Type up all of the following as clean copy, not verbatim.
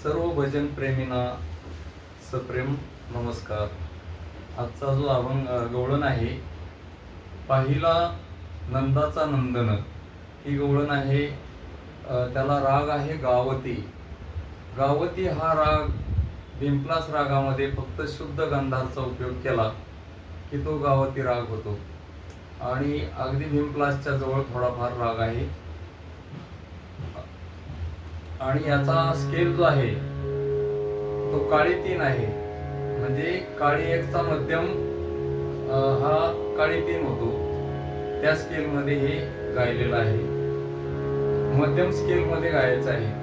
सर्व भजन प्रेमींना सप्रेम नमस्कार. आजचा जो अभंग गवळण आहे, पाहिला नंदाचा नंदन ही गवळण आहे. त्याला राग आहे गावती. गावती हा राग भिंपलास रागामध्ये फक्त शुद्ध गंधारचा उपयोग केला की तो गावती राग होतो. आणि अगदी भिंपलासच्या जवळ थोडाफार राग आहे. आणि याचा स्केल जो आहे तो काळी 3 आहे. म्हणजे काळी 1 चा मध्यम हा काळी 3 होतो. त्या स्केल मध्ये हे गायलेलं आहे. मध्यम स्केल मध्ये गायचं आहे.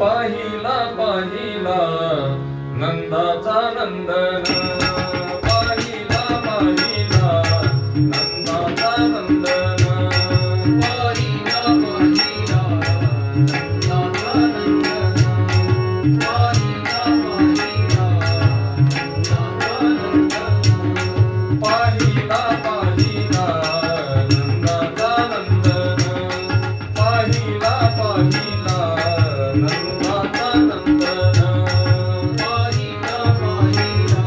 पाहिला पाहिला नंदाचा नंदन, पाहिला पाहिला नंदाचा नंदन, पाहिला पाहिला नंदाचा नंदन, पाहिला पाहिला नंदाचा नंदन, पाहिला पाहिला नंदाचा नंदन, पाहिला पाहिला नंदाचा नंदन, पाहिला पाहिला नंदाचा नंदन, पाहिला पाहिला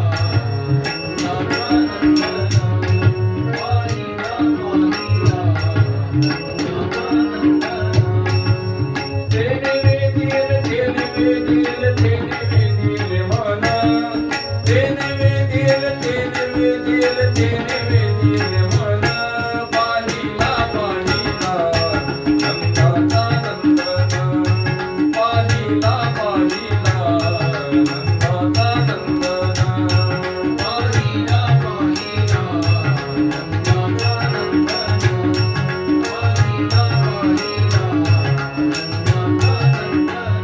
नंदाचा नंदन. तेने वेदील तेने वेदील तेने वेदील मन, तेने वेदील तेने वेदील तेने वेदील मन, पाहिला पाहिला नंदाचा नंदन, पाहिला पाहिला नंदाचा नंदन, पाहिला पाहिला नंदाचा नंदन, पाहिला पाहिला नंदाचा नंदन.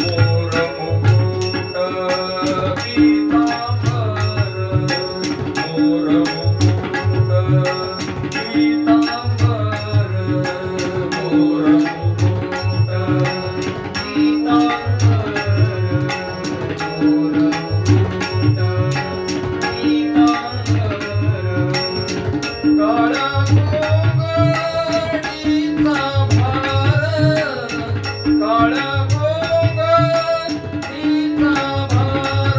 मोर मुकुट पीतांबर, मोर मुकुट पीतांबर, मोर मुकुट पीतांबर, मोर मुकुट पीतांबर. काळा गोंगडीचा भार, काळा गोंगडीचा भार,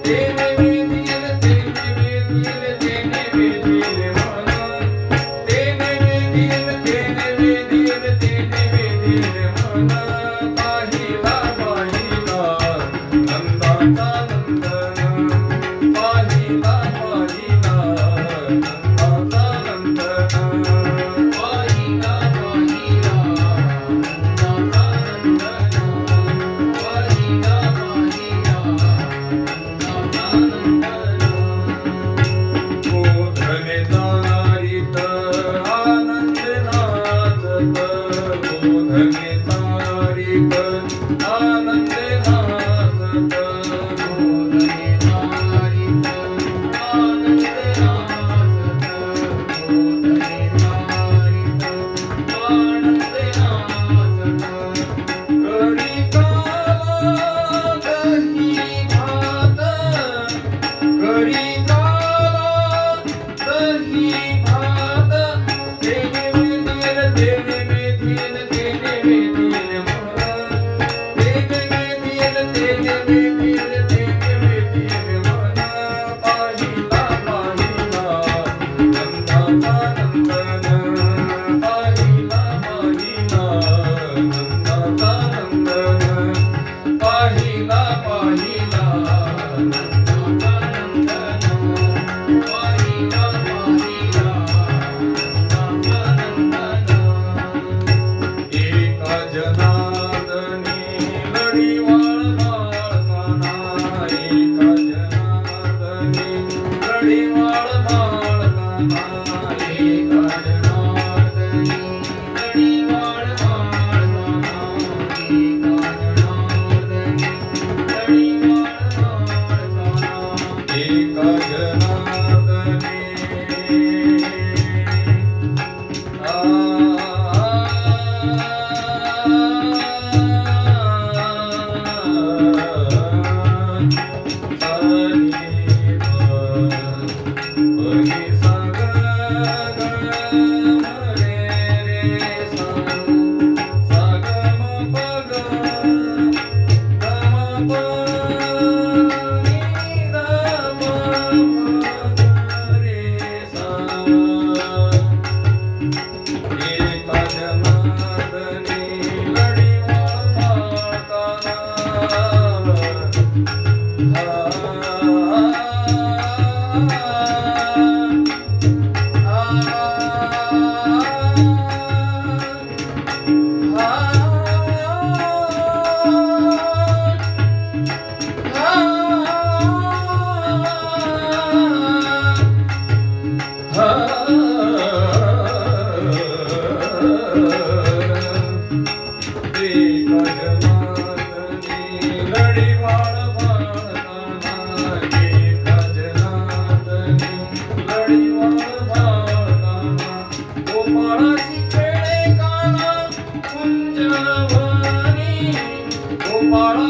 तेने वेदील तेने वेदील तेने वेदील मन, तेने वेदील तेने वेदील तेने वेदील मन, पाहिला पाहिला नंदाचा नंदन, पाहिला पाहिला नंदाचा नंदन, पाहिला पाहिला नंदाचा नंदन, पाहिला पाहिला नंदाचा नंदन. गोधने तारित आनंद नाचत, गोधने तारित आनंद नाचत, गोधने तारित आनंद नाचत, गोधने तारित आनंद नाचत. करी काला दही भात, करी काला दही भात, तेने वेदील तेने वेदील तेने वेदील मन, जनार्दनी लढी वाळ बाळताना एका जनार्दनी लढी वाळ बाळताना गोपाळाची खेळे काना कुंजवनी गोपाळा